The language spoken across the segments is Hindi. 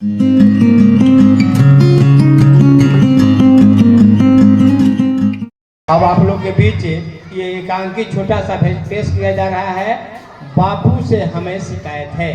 अब आप लोग के बीच ये एकांकी छोटा सा पेश किया जा रहा है। बापू से हमें शिकायत है।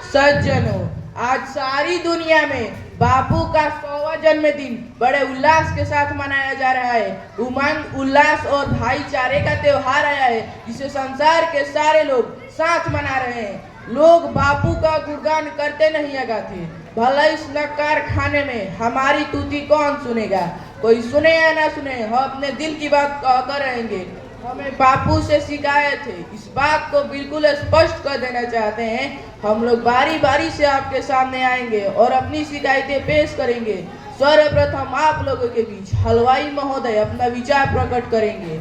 सज्जनों, आज सारी दुनिया में बापू का 100वां जन्मदिन बड़े उल्लास के साथ मनाया जा रहा है। उमंग, उल्लास और भाईचारे का त्योहार आया है, जिसे संसार के सारे लोग साथ मना रहे हैं। लोग बापू का गुणगान करते नहीं गाते। भला इस नकार खाने में हमारी तूती कौन सुनेगा? कोई सुने या ना सुने, हम अपने दिल की बात कहकर रहेंगे। हमें बापू से शिकायत है, इस बात को बिल्कुल स्पष्ट कर देना चाहते हैं। हम लोग बारी बारी से आपके सामने आएंगे और अपनी शिकायतें पेश करेंगे। सर्वप्रथम आप लोगों के बीच हलवाई महोदय अपना विचार प्रकट करेंगे।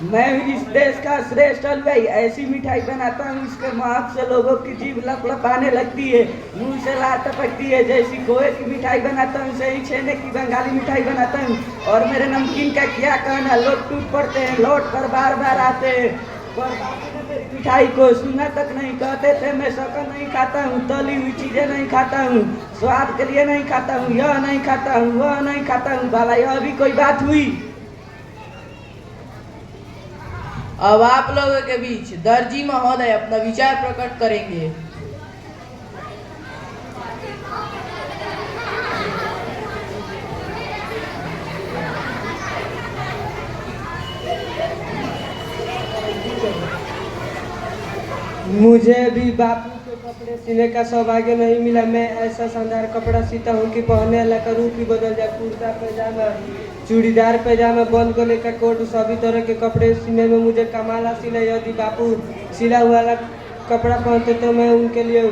मैं इस देश का श्रेष्ठ हलवाई ऐसी मिठाई बनाता हूँ, इसके महक से लोगों की जीभ लपलपाने लगती है, मुंह से लार टपकती है। जैसी खोए की मिठाई बनाता हूँ, सही छेने की बंगाली मिठाई बनाता हूँ। और मेरे नमकीन का क्या कहना, लोग टूट पड़ते हैं, लौट कर बार बार आते हैं। पर बापू ने मेरी मिठाई को सुना तक नहीं। कहते थे मैं शक्कर नहीं खाता हूँ, तली हुई चीजें नहीं खाता हूँ, स्वाद के लिए नहीं खाता हूँ, यह नहीं खाता हूँ, वह नहीं खाता हूँ। भला यह भी कोई बात हुई? अब आप लोगों के बीच दर्जी महोदय अपना विचार प्रकट करेंगे। मुझे भी बापू के कपड़े सीने का सौभाग्य नहीं मिला। मैं ऐसा शानदार कपड़ा सीता हूँ कि पहनने वाला का रूप ही बदल जाए। कुर्ता पैजामा, चूड़ीदार पैजामा, बंद गले का कोट, सभी तरह के कपड़े सीने में मुझे कमाल हासिल है। यदि बापू सिला हुआ कपड़ा पहनते तो मैं उनके लिए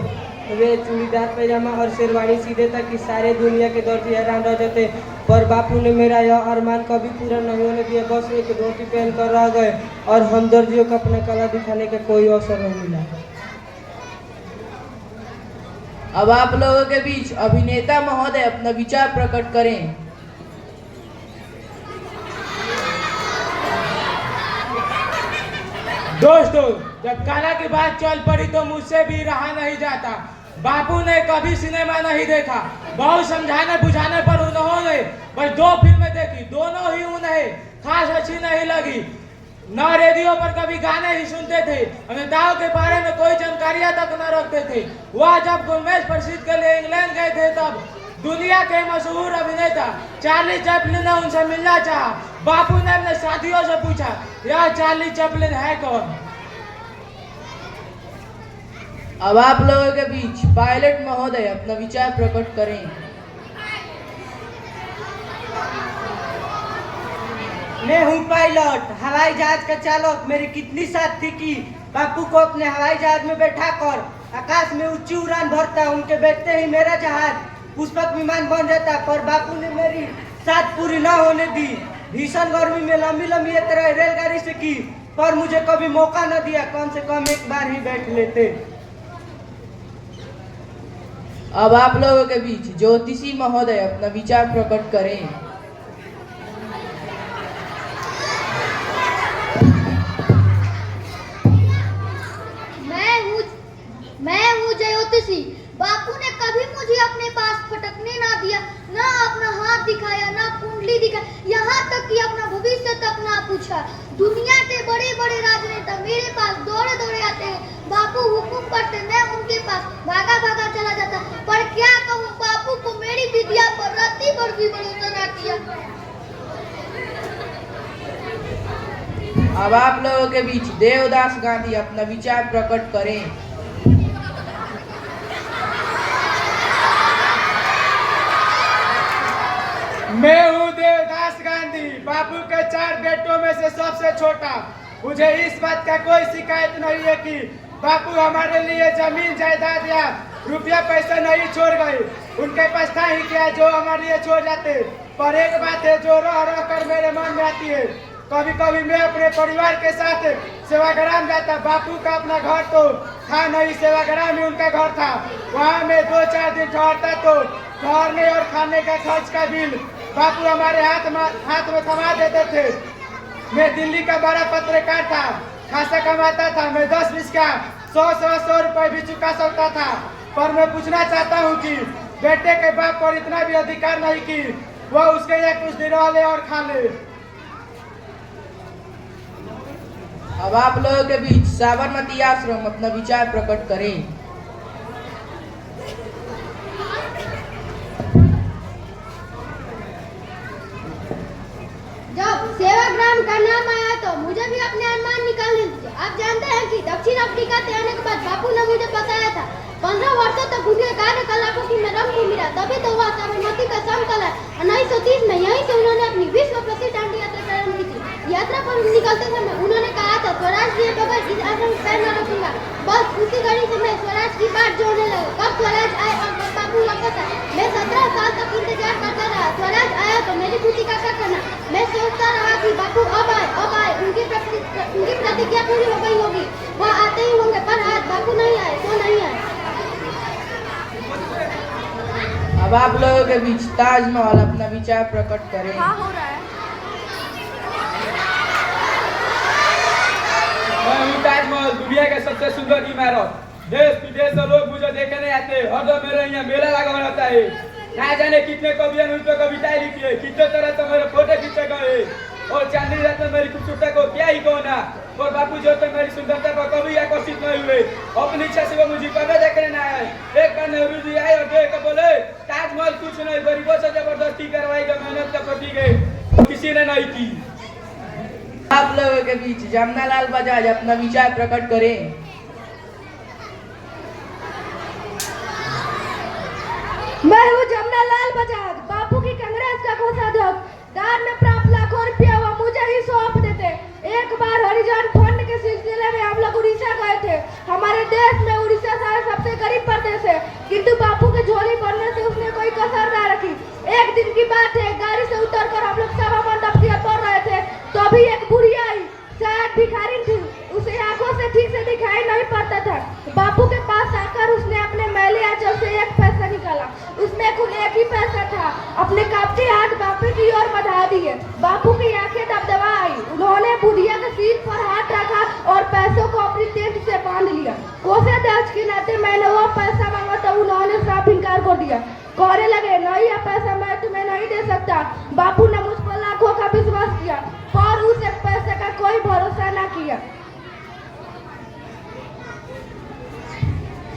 वे चूड़ीदार पैजामा और शेरवानी सी देता कि सारे दुनिया के दर्जी हैरान रह जाते। पर बापू ने मेरा यह अरमान कभी पूरा नहीं होने दिया। बस एक धोती पहन कर रह गए और हम दर्जियों को अपना कला दिखाने का कोई अवसर नहीं मिला। अब आप लोगों के बीच अभिनेता महोदय अपना विचार प्रकट करें। दोस्तों, जब कला की बात चल पड़ी तो मुझसे भी रहा नहीं जाता। बापू ने कभी सिनेमा नहीं देखा। बहुत समझाने बुझाने पर उन्होंने बस 2 फिल्में देखी, दोनों ही उन्हें खास अच्छी नहीं लगी। न रेडियो पर कभी गाने ही सुनते थे, अभिनेताओं के बारे में कोई जानकारियां तक न रखते थे। वह जब गुलमेज प्रसिद्ध के लिए इंग्लैंड गए थे तब दुनिया के मशहूर अभिनेता चार्ली चैपलिन ने उनसे मिलना चाहा। बापू ने अपने साथियों से पूछा, यह चार्ली चैपलिन है कौन? अब आप लोगों के बीच पायलट महोदय अपना विचार प्रकट करें। मैं हूँ पायलट, हवाई जहाज का चालक। मेरी कितनी साथ थी कि बापू को अपने हवाई जहाज में बैठा कर आकाश में ऊंची उड़ान भरता। उनके बैठते ही मेरा जहाज पुष्पक विमान बन जाता। पर बापू ने मेरी साथ पूरी न होने दी। भीषण गर्मी में लंबी लंबी यात्रा रेलगाड़ी से की, पर मुझे कभी मौका न दिया। कम से कम एक बार ही बैठ लेते। अब आप लोगों के बीच ज्योतिषी महोदय अपना विचार प्रकट करें। मैं हूँ ज्योतिषी। बापू ने कभी मुझे अपने पास फटकने ना दिया, ना अपना हाथ दिखाया, ना कुंडली दिखाया, यहाँ तक कि अपना भविष्य तक ना पूछा। दुनिया के बड़े बड़े राजनेता मेरे पास दौड़े दौड़े आते हैं। बापू हुकुम करते, मैं उनके पास भागा भागा चला जाता। पर क्या कहूँ, बापू को मेरी विद्या पर रत्ती भर भी भरोसा ना किया। अब आप लोगों के बीच देवदास गांधी अपना विचार प्रकट करें। मैं हूँ देवदास गांधी, बापू के 4 बेटों में से सबसे छोटा। मुझे इस बात का कोई शिकायत नहीं है कि बापू हमारे लिए जमीन जायदाद या रुपया पैसा नहीं छोड़ गए। उनके पास था ही क्या जो हमारे लिए छोड़ जाते। पर एक बात है जो रह रह कर मेरे मन में आती है। कभी कभी मैं अपने परिवार के साथ सेवाग्राम जाता। बापू का अपना घर तो था नहीं, सेवाग्राम में उनका घर था। वहाँ मैं 2-4 दिन ठहरता तो ठहरने और खाने का खर्च का बिल बापू हमारे हाथ में थमा देते थे। मैं दिल्ली का बड़ा पत्रकार था, खासा कमाता था। मैं 10-20 का 100 रुपए भी चुका सकता था। पर मैं पूछना चाहता हूँ कि बेटे के बाप पर इतना भी अधिकार नहीं कि वह उसके लिए कुछ दिन रह ले और खा ले। अब आप लोगों के बीच साबरमती आश्रम अपना विचार प्रकट करें। जब सेवाग्राम का नाम आया तो मुझे भी अपने अनुमान निकालने दीजिए। आप जानते हैं कि दक्षिण अफ्रीका से आने के बाद बापू ने मुझे बताया था 15 वर्षों तक उनके कार्यकलापों की मैं रंग मिला, तभी तो वह साबरमती का संकलन 1930 में यहीं से उन्होंने अपनी विश्व प्रसिद्ध दांडी यात्रा प्रारंभ की थी। यात्रा पर निकलते समय उन्होंने कहा था, स्वराज के बगैर इस आश्रम में पैर न रखूंगा। बस उसी घड़ी से मैं स्वराज की बात जोड़ने लगा। कब स्वराज आए और कब बापू वापस आए, मैं 17 साल तक इंतजार करता रहा। स्वराज आया तो मेरी खुशी का क्या करना। मैं सोचता रहा कि बापू अब आए, उनकी प्रतिज्ञा पूरी हो गई होगी, वह आते ही होंगे। पर आज बापू नहीं आए तो नहीं आए। अब आप लोगों के बीच ताजमहल अपना विचार प्रकट करें। मैं हूँ ताजमहल, दुनिया के सबसे सुंदर इमारत। देश विदेश से लोग मुझे देखने आते हैं। हर दम मेरे यहाँ मेला लगा रहता है। ना जाने कितने कवियों ने उस पर कविताएं लिखी है, कितने तरह से मेरे फोटो खींचे गए। और चांदनी रात में मेरी खूबसूरती को क्या ही कहना। और बापू जो तो मेरी सुंदरता पर कभी आकर्षित नहीं हुए। अपनी इच्छा से वो मुझे कभी देखने ना आए। एक बार नेहरू जी आए और देख कर बोले, ताजमहल कुछ नहीं, गरीबों से जबरदस्ती करवाई गई, मेहनत का प्रतीक है, किसी ने नहीं की। आप लोगों के बीच जमनालाल बजाज अपना विचार प्रकट करें। मैं हूँ जमनालाल बजाज, बापू की कांग्रेस का कोषाध्यक्ष। दान में प्राप्त लाखों रुपया वो मुझे ही सौंप देते। एक बार हरिजन फंड के सिलसिले में हम लोग उड़ीसा गए थे। हमारे देश में उड़ीसा शायद सबसे गरीब प्रदेश है, किंतु बापू के झोली भरने से उसने कोई कसर ना रखी। एक दिन की बात है, गाड़ी से उतरकर हम लोग सभा मंडप की ओर बढ़ रहे थे, तो अभी एक बुढ़िया आई, शायद भिखारी थी। उसे आंखों से ठीक से दिखाई नहीं पड़ता था। बापू के पास आकर उसने अपने मैले आंचल से एक पैसा निकाला। उसमें कुल एक ही पैसा था। अपने कांपते हाथ बापू की ओर बढ़ा दिए। बापू की आंखें दबदबा आई। उन्होंने बुढ़िया के सीट पर हाथ रखा और पैसों को अपनी टेंट से बांध लिया। कोषाध्यक्ष के नाते मैंने वो पैसा मांगा तो उन्होंने साफ इनकार कर दिया। कहने लगे, नहीं, यह पैसा मैं तुम्हें नहीं दे सकता। बापू ने मुझ पर लाखों का विश्वास किया, पर उस एक पैसे का कोई भरोसा न किया।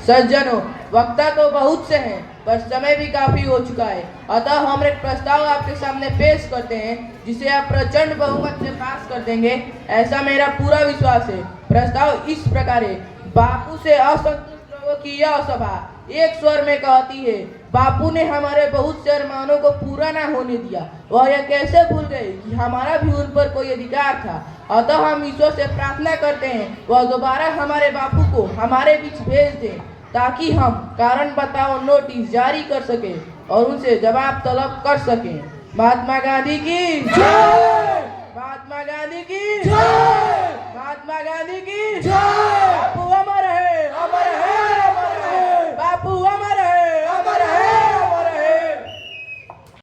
सज्जनों, वक्ता तो बहुत से हैं, पर समय भी काफी हो चुका है। अतः हम एक प्रस्ताव आपके सामने पेश करते हैं, जिसे आप प्रचंड बहुमत से पास कर देंगे, ऐसा मेरा पूरा विश्वास है। प्रस्ताव इस प्रकार है। बापू से असंतुष्ट लोगों की यह सभा एक स्वर में कहती है, बापू ने हमारे बहुत से अरमानों को पूरा ना होने दिया। वह यह कैसे भूल गए कि हमारा भी उन पर कोई अधिकार था। अतः हम ईश्वर से प्रार्थना करते हैं वह दोबारा हमारे बापू को हमारे बीच भेज दें, ताकि हम कारण बताओ नोटिस जारी कर सके और उनसे जवाब तलब कर सकें। महात्मा गांधी की जय! महात्मा गांधी की जय! महात्मा गांधी की जय!